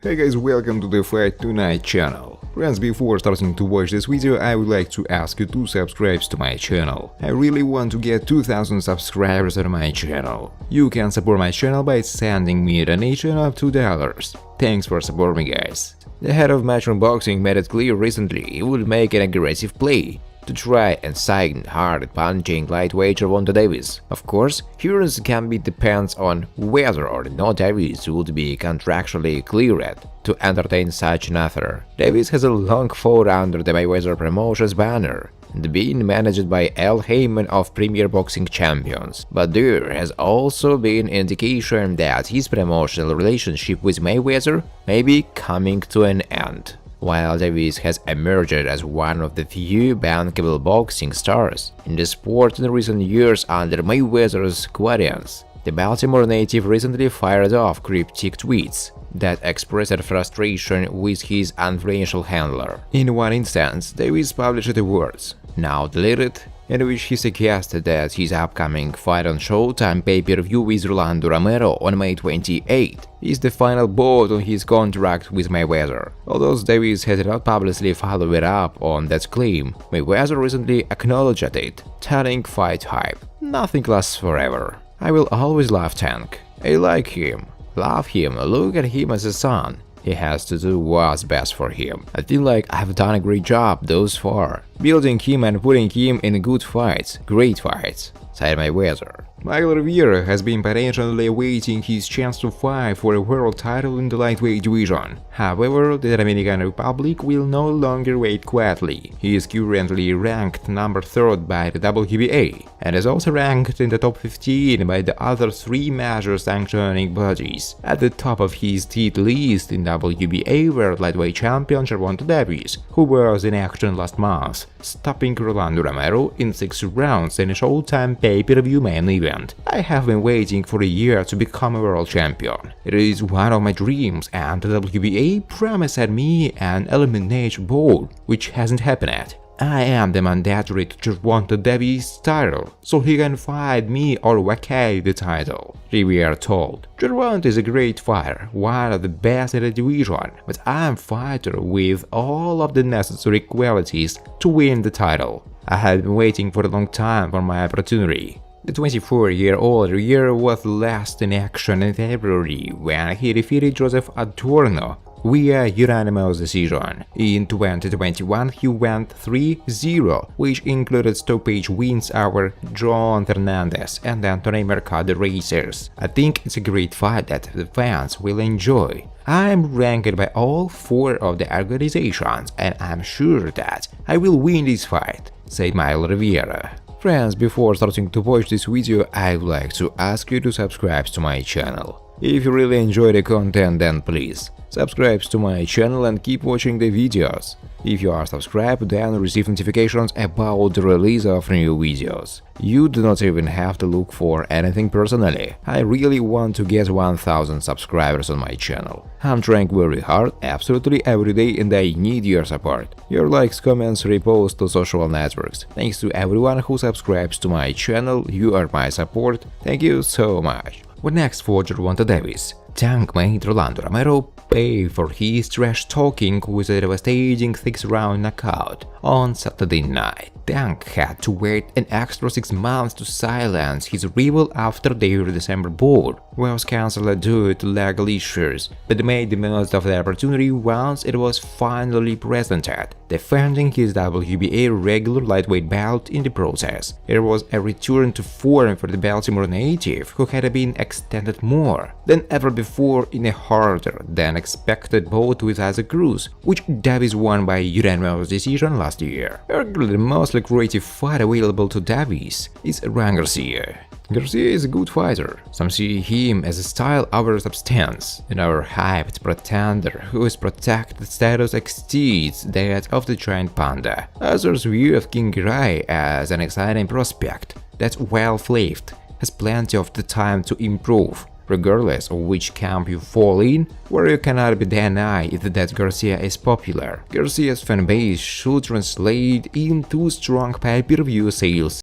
Hey guys, welcome to the Fight Tonight channel. Friends, before starting to watch this video, I would like to ask you to subscribe to my channel. I really want to get 2000 subscribers on my channel. You can support my channel by sending me a donation of $2. Thanks for supporting me, guys. The head of Matchroom Boxing made it clear recently he would make an aggressive play to try and sign hard punching lightweight Gervonta Davis. Of course, here it can be depends on whether or not Davis would be contractually cleared to entertain such an offer. Davis has a long fought under the Mayweather Promotions banner and being managed by Al Heyman of Premier Boxing Champions. But there has also been indication that his promotional relationship with Mayweather may be coming to an end. While Davis has emerged as one of the few bankable boxing stars in the sport in recent years under Mayweather's guidance, the Baltimore native recently fired off cryptic tweets that expressed frustration with his influential handler. In one instance, Davis published the words, now deleted, in which he suggested that his upcoming fight on Showtime pay-per-view with Rolando Romero on May 28 is the final bout on his contract with Mayweather. Although Davis has not publicly followed up on that claim, Mayweather recently acknowledged it, telling Fight Hype, "Nothing lasts forever. I will always love Tank. I like him, love him, look at him as a son. He has to do what's best for him. I feel like I've done a great job thus far, building him and putting him in good fights, great fights," said Mayweather. Miguel Rivera has been potentially awaiting his chance to fight for a world title in the lightweight division. However, the Dominican Republic will no longer wait quietly. He is currently ranked number 3rd by the WBA and is also ranked in the top 15 by the other 3 major sanctioning bodies. At the top of his hit list in WBA World Lightweight Champion Gervonta Davis, who was in action last month, stopping Rolando Romero in 6 rounds in a Showtime pay-per-view main event. I have been waiting for a year to become a world champion. It is one of my dreams, and the WBA promised me an elimination bout, which hasn't happened yet. I am the mandatory to Gervonta Davis' title, so he can fight me or vacate the title, Rivera told. Gervonta is a great fighter, one of the best in the division, but I am a fighter with all of the necessary qualities to win the title. I have been waiting for a long time for my opportunity. The 24-year-old Rivera was last in action in February when he defeated Joseph Adorno via unanimous decision. In 2021, he went 3-0, which included stoppage wins over John Fernandez and Anthony Mercado racers. I think it's a great fight that the fans will enjoy. I'm ranked by all 4 of the organizations, and I'm sure that I will win this fight, said Miguel Rivera. Friends, before starting to watch this video, I would like to ask you to subscribe to my channel. If you really enjoy the content, then please subscribe to my channel and keep watching the videos. If you are subscribed, then receive notifications about the release of new videos. You do not even have to look for anything personally. I really want to get 1000 subscribers on my channel. I'm trying very hard, absolutely every day, and I need your support. Your likes, comments, reposts to social networks. Thanks to everyone who subscribes to my channel, you are my support. Thank you so much. What next for Gervonta Davis? Tank made Rolando Romero pay for his trash talking with a devastating 6-round knockout on Saturday night. Tank had to wait an extra 6 months to silence his rival after their December bout was cancelled due to legal issues, but made the most of the opportunity once it was finally presented, defending his WBA regular lightweight belt in the process. It was a return to form for the Baltimore native, who had been extended more than ever before in a harder than expected bout with Isaac Cruz, which Davis won by unanimous decision last year. Arguably the most lucrative fight available to Davis is Ryan Garcia. Garcia is a good fighter. Some see him as a style over substance, and our hyped pretender whose protected status exceeds that of the giant panda. Others view of King Rai as an exciting prospect that's well-flaved, has plenty of the time to improve, regardless of which camp you fall in, where you cannot be denied that Garcia is popular. Garcia's fanbase should translate into strong pay-per-view sales